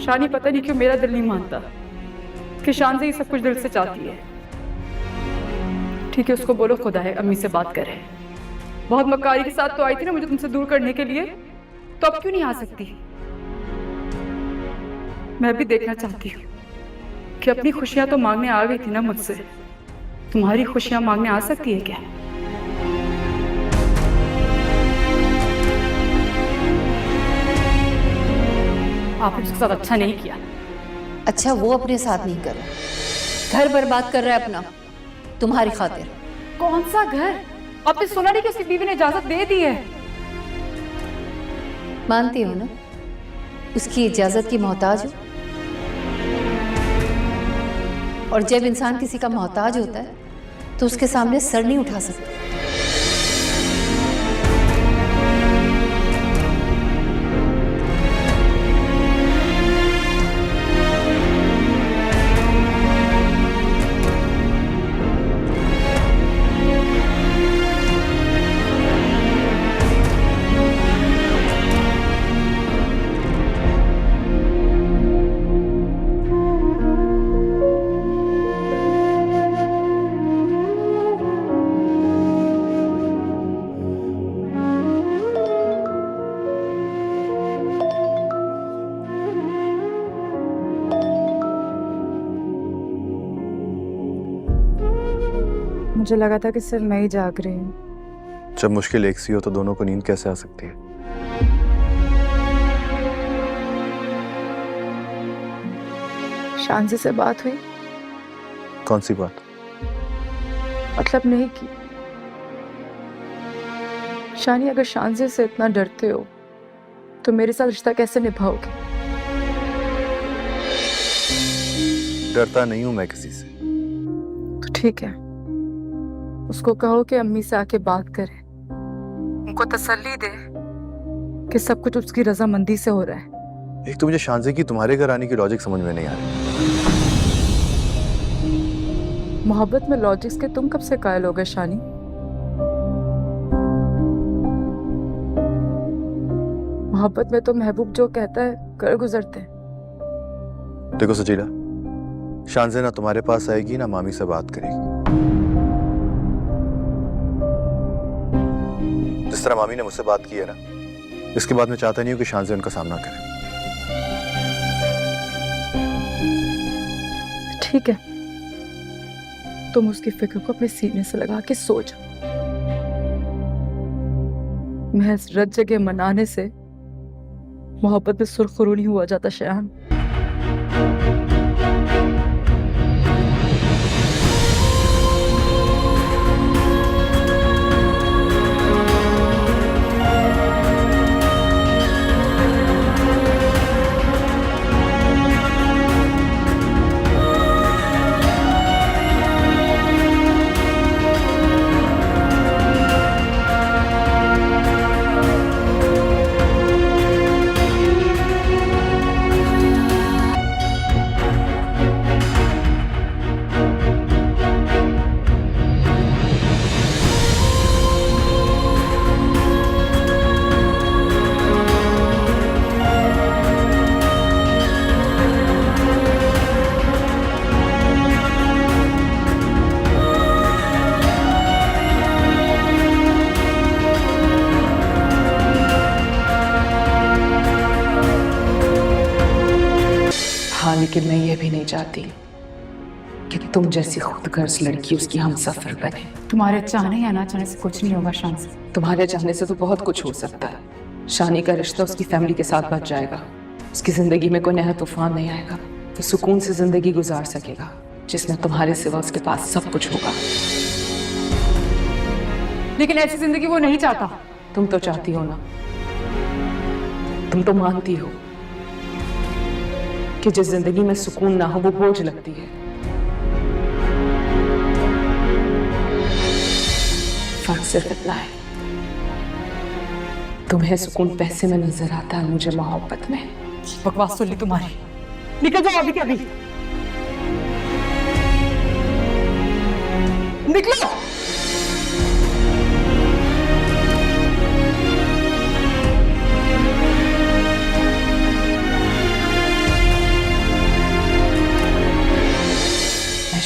शानी पता नहीं क्यों मेरा दिल नहीं मानता कि शान से ही सब कुछ दिल से चाहती है। ठीक है, उसको बोलो खुदा है अम्मी से बात करे। बहुत मक्कारी के साथ तो आई थी ना मुझे तुमसे दूर करने के लिए, तो अब क्यों नहीं आ सकती? मैं भी देखना चाहती हूँ कि अपनी खुशियां तो मांगने आ गई थी ना मुझसे, तुम्हारी खुशियां मांगने आ सकती है क्या? आपने उसके साथ अच्छा नहीं किया। अच्छा वो अपने साथ नहीं कर रहा, घर बर्बाद कर रहा है अपना तुम्हारी खातिर। कौन सा घर? आपने सुना नहीं कि उसकी बीवी ने इजाजत दे दी है? मानती हो ना उसकी इजाजत की मोहताज हो, और जब इंसान किसी का मोहताज होता है तो उसके सामने सर नहीं उठा सकता। मुझे लगा था कि सिर्फ मैं ही जाग रही हूँ। जब मुश्किल एक सी हो तो दोनों को नींद कैसे आ सकती है? शांति से बात हुई? कौन सी बात? मतलब नहीं की। शानी, अगर शांति से इतना डरते हो तो मेरे साथ रिश्ता कैसे निभाओगे? डरता नहीं हूं मैं किसी से। तो ठीक है, उसको कहो कि अम्मी से आके बात करे, उनको तसल्ली दे कि सब कुछ उसकी रजामंदी से हो रहा है। एक तो मुझे शांति की तुम्हारे घर आने की लॉजिक समझ में नहीं आ रही। मोहब्बत में लॉजिक्स के तुम कब से कायल हो गए शानी? मोहब्बत में तो महबूब जो कहता है कर गुजरते हैं। देखो सजीला, शांति ना तुम्हारे पास आएगी ना मामी से बात करेगी। जिस तरह मामी ने मुझसे बात की है ना, इसके बाद मैं चाहता नहीं हूं कि शांति उनका सामना करे। ठीक है, तुम उसकी फिक्र को अपने सीने से लगा के सो जाओ। महज रत जगह मनाने से मोहब्बत में सुरखरू नहीं हुआ जाता शयान। हाँ, लेकिन मैं ये भी नहीं चाहती कि तुम जैसी खुदगर्ज लड़की उसकी हमसफर बने। तुम्हारे चाहने या ना चाहने से कुछ नहीं होगा शान से। तुम्हारे चाहने से तो बहुत कुछ हो सकता है। शानी का रिश्ता उसकी फैमिली के साथ बच जाएगा, उसकी जिंदगी में कोई नया तूफान नहीं आएगा, वो सुकून से जिंदगी गुजार सकेगा जिसमें तुम्हारे सिवा उसके पास सब कुछ होगा। लेकिन ऐसी जिंदगी वो नहीं चाहता। तुम तो चाहती हो ना, तुम तो मानती हो कि जिस जिंदगी में सुकून ना हो वो बोझ लगती है। फर्क सिर्फ इतना है, तुम्हें सुकून पैसे में नजर आता है, मुझे मोहब्बत में। बकवास सुन ली तुम्हारी, निकल जाओ अभी के अभी, निकलो।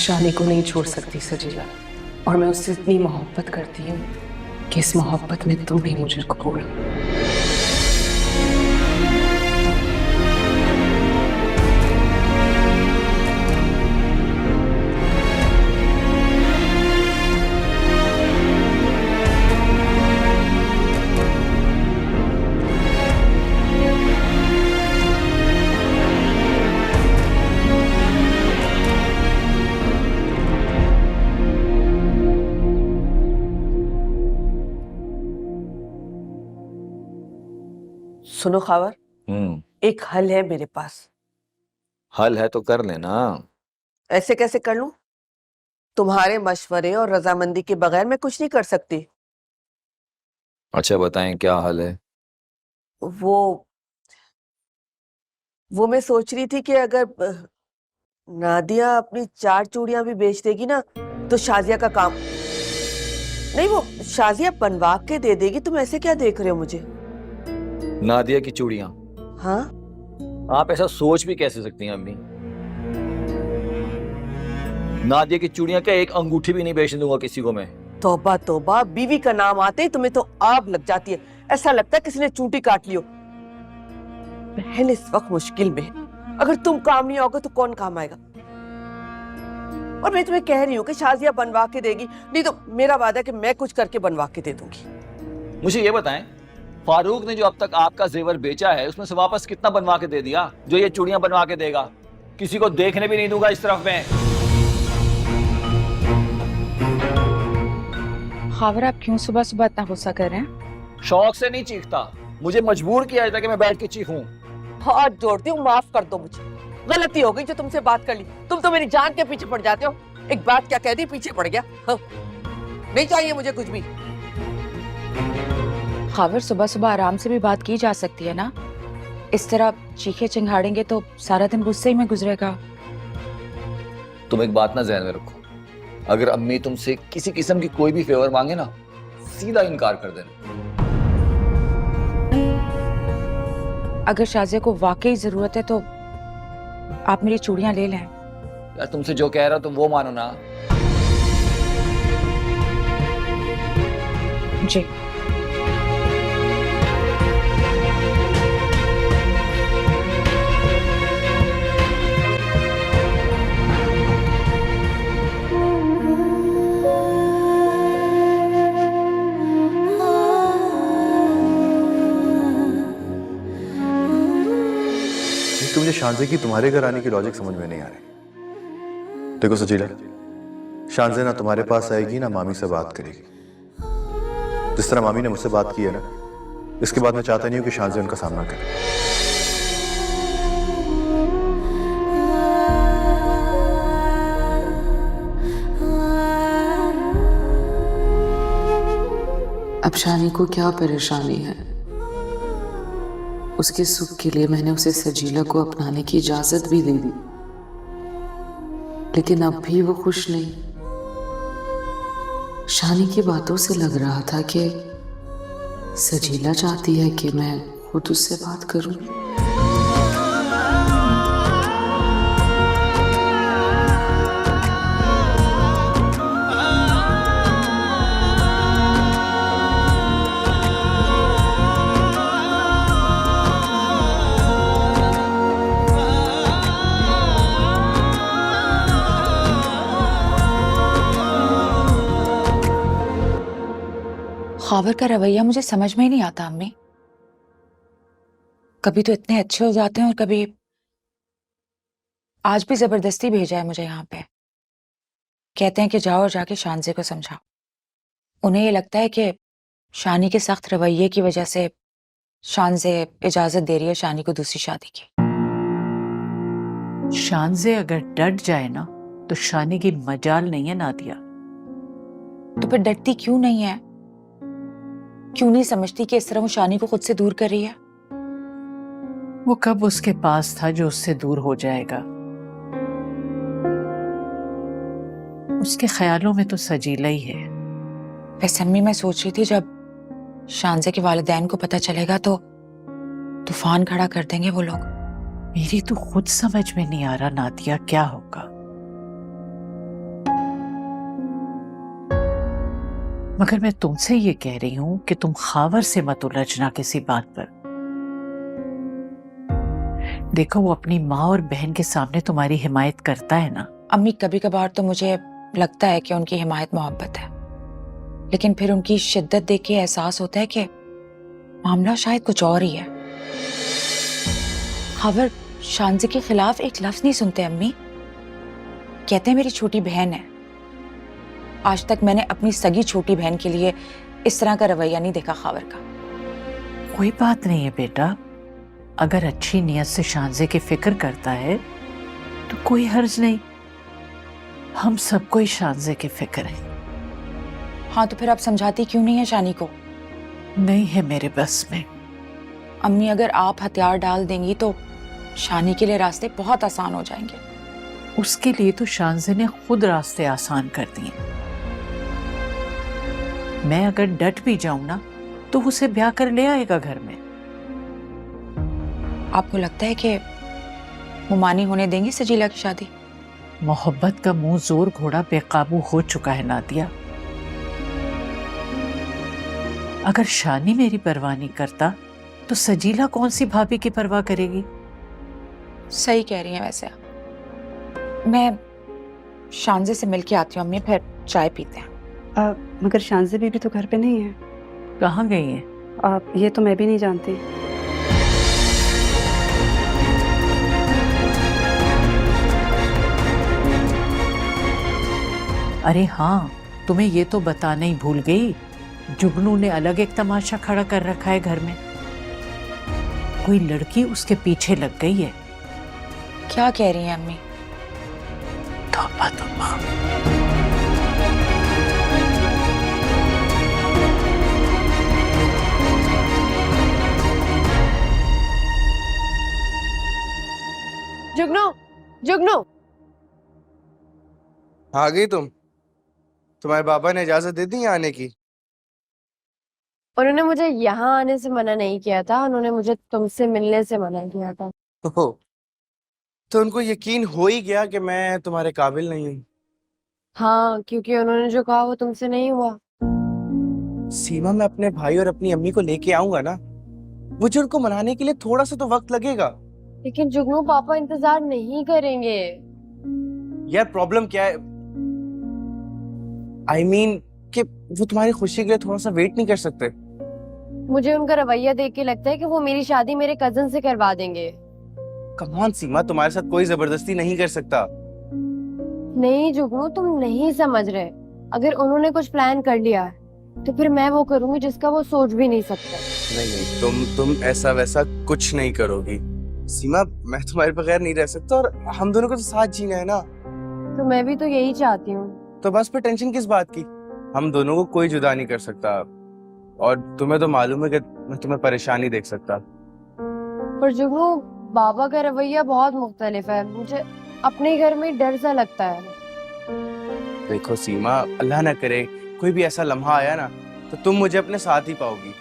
शानी को नहीं छोड़ सकती सजीला, और मैं उससे इतनी मोहब्बत करती हूँ कि इस मोहब्बत में तुम भी मुझे कबूल। सुनो खावर, एक हल है मेरे पास। हल है तो कर लेना। ऐसे कैसे कर लूं? तुम्हारे मशवरे और रजामंदी के बगैर मैं कुछ नहीं कर सकती। अच्छा बताएं क्या हल है। वो मैं सोच रही थी कि अगर नादिया अपनी 4 चूड़ियां भी बेच देगी ना, तो शाजिया का काम नहीं, वो शाजिया बनवा के दे देगी। तुम ऐसे क्या देख रहे हो मुझे? नादिया की चूड़ियां? हाँ, आप ऐसा सोच भी कैसे सकती हैं अम्मी? नादिया की चूड़ियां क्या एक अंगूठी भी नहीं बेचने दूंगा किसी को मैं। तौबा तौबा, बीवी का नाम आते ही तुम्हें तो आग लग जाती है। ऐसा लगता है किसी ने चूंटी काट लियो। बहन इस वक्त मुश्किल में, अगर तुम काम नहीं आओगे तो कौन काम आएगा? और मैं तुम्हें कह रही हूँ कि शाजिया बनवा के देगी, नहीं तो मेरा वादा है कि मैं कुछ करके बनवा के दे दूंगी। मुझे ये बताएं, फारूक ने जो अब तक आपका जेवर बेचा है उसमें से वापस कितना बनवा के दे दिया जो ये चूड़ियां बनवा के देगा? किसी को देखने भी नहीं दूंगा इस तरफ में। खावर, आप क्यों सुबह सुबह इतना गुस्सा कर रहे हैं? शौक से नहीं चीखता, मुझे मजबूर किया जाता कि मैं बैठ के चीखूं। हाथ जोड़ती हूँ, माफ कर दो मुझे। गलती हो गई जो तुमसे बात कर ली। तुम तो मेरी जान के पीछे पड़ जाते हो। एक बात क्या कह दी, पीछे पड़ गया। हाँ। नहीं चाहिए मुझे कुछ भी। खावर, सुबह सुबह आराम से भी बात की जा सकती है ना। इस तरह चीखे चिंगाड़ेंगे तो सारा दिन गुस्से ही में गुजरेगा। तुम एक बात ना ज़हन में रखो, अगर अम्मी तुमसे किसी किस्म की कोई भी फेवर मांगे ना, सीधा इनकार कर देना। अगर शाजिया को वाकई जरूरत है तो आप मेरी चूड़ियां ले लें। यार तुमसे जो कह रहा तुम वो मानो ना। जी। तो मुझे शानजे की तुम्हारे घर आने की लॉजिक समझ में नहीं आ रही। देखो सजीला, शानजे ना तुम्हारे पास आएगी ना मामी से बात करेगी। जिस तरह मामी ने मुझसे बात की है ना, इसके बाद मैं चाहता नहीं हूं कि शानजे उनका सामना करे। अब शानी को क्या परेशानी है? उसके सुख के लिए मैंने उसे सजीला को अपनाने की इजाजत भी दे दी, लेकिन अब भी वो खुश नहीं। शानी की बातों से लग रहा था कि सजीला चाहती है कि मैं खुद उससे बात करूं। खावर का रवैया मुझे समझ में ही नहीं आता अम्मी। कभी तो इतने अच्छे हो जाते हैं और कभी आज भी जबरदस्ती भेजा है मुझे यहाँ पे। कहते हैं कि जाओ और जाके शानजे को समझाओ। उन्हें ये लगता है कि शानी के सख्त रवैये की वजह से शानजे इजाजत दे रही है शानी को दूसरी शादी की। शानजे अगर डट जाए ना तो शानी की मजाल नहीं है नादिया। तो फिर डरती क्यों नहीं है? क्यों नहीं समझती कि इस तरह वो शानी को खुद से दूर कर रही है? वो कब उसके पास था जो उससे दूर हो जाएगा? उसके ख्यालों में तो सजीला ही है। वैसे अम्मी, मैं सोच रही थी जब शानजे के वालिदैन को पता चलेगा तो तूफान खड़ा कर देंगे वो लोग। मेरी तो खुद समझ में नहीं आ रहा नादिया क्या होगा। मगर मैं तुमसे ये कह रही हूं कि तुम खावर से मत उलझना किसी बात पर। देखो वो अपनी माँ और बहन के सामने तुम्हारी हिमायत करता है ना। अम्मी कभी कभार तो मुझे लगता है कि उनकी हिमायत मोहब्बत है, लेकिन फिर उनकी शिद्दत देख के एहसास होता है कि मामला शायद कुछ और ही है। खबर शांजी के खिलाफ एक लफ्ज नहीं सुनते अम्मी। कहते हैं मेरी छोटी बहन है। आज तक मैंने अपनी सगी छोटी बहन के लिए इस तरह का रवैया नहीं देखा खबर का। कोई बात नहीं है बेटा, अगर अच्छी नीयत से शांजे की फिक्र करता है तो कोई हर्ज नहीं। हम सबको ही शांजे की फिक्र है। हाँ तो फिर आप समझाती क्यों नहीं है शानी को? नहीं है मेरे बस में। अम्मी अगर आप हथियार डाल देंगी तो शानी के लिए रास्ते बहुत आसान हो जाएंगे। उसके लिए तो शांजे ने खुद रास्ते आसान कर दिए। मैं अगर डट भी जाऊं ना तो उसे ब्याह कर ले आएगा घर में। आपको लगता है कि वो मानी होने देंगी सजीला की शादी? मोहब्बत का मुंह जोर घोड़ा बेकाबू हो चुका है नादिया। अगर शानी मेरी परवाह नहीं करता तो सजीला कौन सी भाभी की परवाह करेगी? सही कह रही हैं वैसे। मैं शांजे से मिलके आती हूँ अम्मी, फिर चाय पीते हैं। मगर शांजे बीबी तो घर पे नहीं है। कहाँ गई है? ये तो मैं भी नहीं जानती। अरे हाँ, तुम्हें ये तो बताना ही भूल गई, जुगनू ने अलग एक तमाशा खड़ा कर रखा है घर में। कोई लड़की उसके पीछे लग गई है। क्या कह रही हैं अम्मी? तौबा तौबा। जुगनू, जुगनू, आ गई तुम? तुम्हारे बाबा ने इजाजत दे दी आने की? उन्होंने मुझे यहाँ आने से मना नहीं किया था, उन्होंने मुझे तुमसे मिलने से मना किया था। ओह, तो उनको यकीन हो ही गया कि मैं तुम्हारे काबिल नहीं हूँ। हाँ, क्योंकि उन्होंने जो कहा वो तुमसे नहीं हुआ। सीमा, मैं अपने भाई और अपनी अम्मी को लेके आऊंगा ना, मुझे उनको मनाने के लिए थोड़ा सा तो वक्त लगेगा। लेकिन जुगनू पापा इंतजार नहीं करेंगे। यार प्रॉब्लम क्या है? I mean, कि वो तुम्हारी खुशी के लिए थोड़ा सा वेट नहीं कर सकते? मुझे उनका रवैया देख के लगता है कि वो मेरी शादी मेरे कजन से करवा देंगे। कम ऑन सीमा, तुम्हारे साथ कोई जबरदस्ती नहीं कर सकता। नहीं जुगनू, तुम नहीं समझ रहे। अगर उन्होंने कुछ प्लान कर लिया है तो फिर मैं वो करूंगी जिसका वो सोच भी नहीं सकते। नहीं, तुम ऐसा वैसा कुछ नहीं करोगी। सीमा, मैं तुम्हारे बगैर नहीं रह सकता और हम दोनों को तो साथ जीना है ना। तो मैं भी तो यही चाहती हूँ। तो बस फिर टेंशन किस बात की? हम दोनों को कोई जुदा नहीं कर सकता, और तुम्हें तो मालूम है कि मैं तुम्हें परेशानी देख सकता। पर जुगनू, बाबा का रवैया बहुत मुख्तलिफ है। मुझे अपने घर में डर सा लगता है। देखो सीमा, अल्लाह ना करे कोई भी ऐसा लम्हा आया ना तो तुम मुझे अपने साथ ही पाओगी।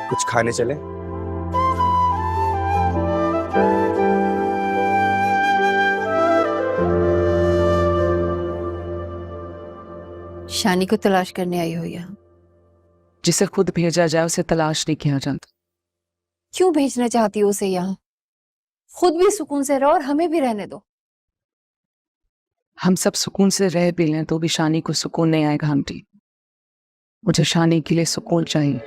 कुछ खाने चले? शानी को तलाश करने आई हो यहाँ? जिसे खुद भेजा जाए उसे तलाश नहीं किया जाता। क्यों भेजना चाहती हो उसे यहाँ? खुद भी सुकून से रहो और हमें भी रहने दो। हम सब सुकून से रह भी लें तो भी शानी को सुकून नहीं आएगा आंटी। मुझे शानी के लिए सुकून चाहिए।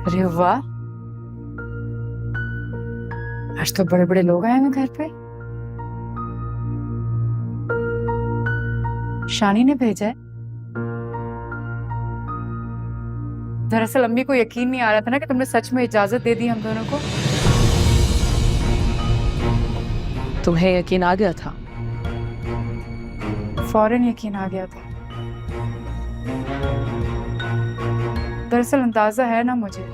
अरे वाह, आज तो बड़े बड़े लोग आए हैं घर पे। शानी ने भेजा है। दरअसल अम्मी को यकीन नहीं आ रहा था ना कि तुमने सच में इजाजत दे दी हम दोनों को। तुम्हें यकीन आ गया था? फौरन यकीन आ गया था। दरअसल अंदाजा है ना मुझे,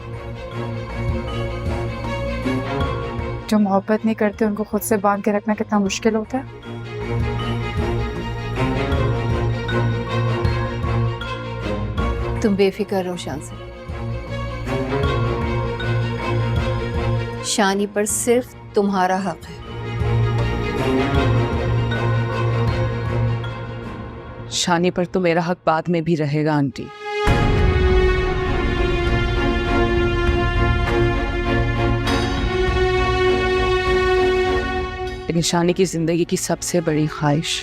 जो मोहब्बत नहीं करते उनको खुद से बांध के रखना कितना मुश्किल होता है। तुम बेफिक्र रहो शान से। शानी पर सिर्फ तुम्हारा हक है। शानी पर तो मेरा हक बाद में भी रहेगा आंटी। लेकिन शानी की जिंदगी की सबसे बड़ी ख्वाहिश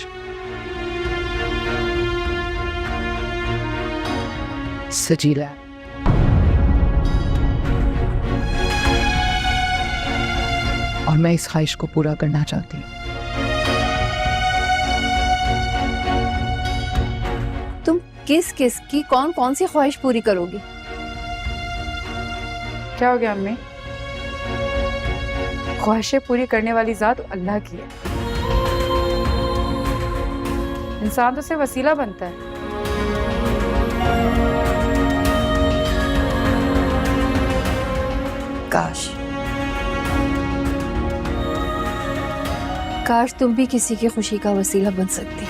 सजीला है। और मैं इस ख्वाहिश को पूरा करना चाहती हूँ। तुम किस किस की कौन कौन सी ख्वाहिश पूरी करोगी? क्या हो गया अम्मी? ख्वाहिशें पूरी करने वाली जात अल्लाह की है, इंसान तो सिर्फ वसीला बनता है। काश तुम भी किसी की खुशी का वसीला बन सकती।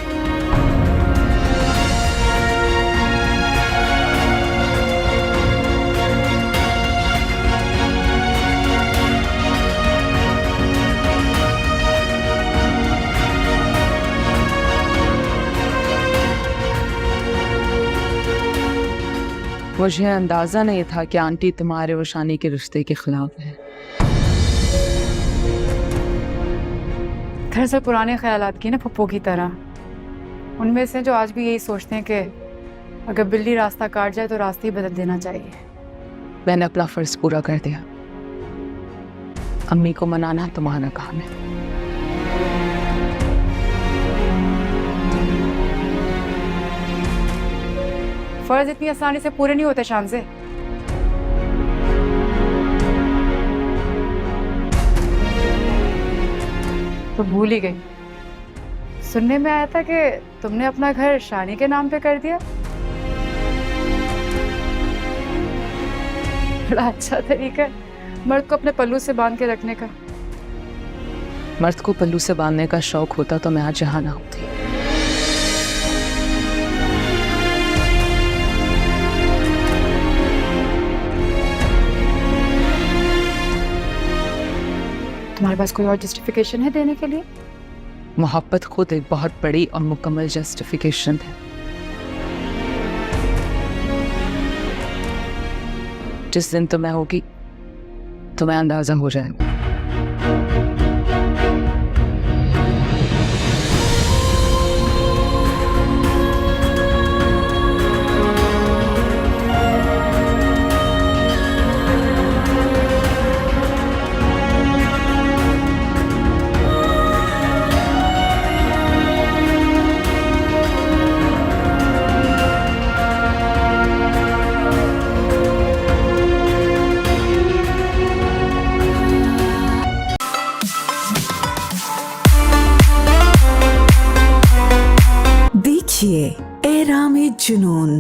मुझे अंदाजा नहीं था कि आंटी तुम्हारे और शानी के रिश्ते के खिलाफ है। दरअसल पुराने ख्यालात की ना पप्पू की तरह, उनमें से जो आज भी यही सोचते हैं कि अगर बिल्ली रास्ता काट जाए तो रास्ते ही बदल देना चाहिए। मैंने अपना फर्ज पूरा कर दिया। अम्मी को मनाना तुम्हारा काम है। फर्ज इतनी आसानी से पूरे नहीं होते शान से। तो भूल ही गई। सुनने में आया था कि तुमने अपना घर शानी के नाम पे कर दिया। बड़ा अच्छा तरीका है मर्द को अपने पल्लू से बांध के रखने का। मर्द को पल्लू से बांधने का शौक होता तो मैं आज यहाँ ना होती। तुम्हारे पास कोई और जस्टिफिकेशन है देने के लिए? मोहब्बत खुद एक बहुत बड़ी और मुकम्मल जस्टिफिकेशन है। जिस दिन तुम्हें होगी तुम्हें अंदाजा हो जाएगा। देखिए एहराम-ए-जुनून।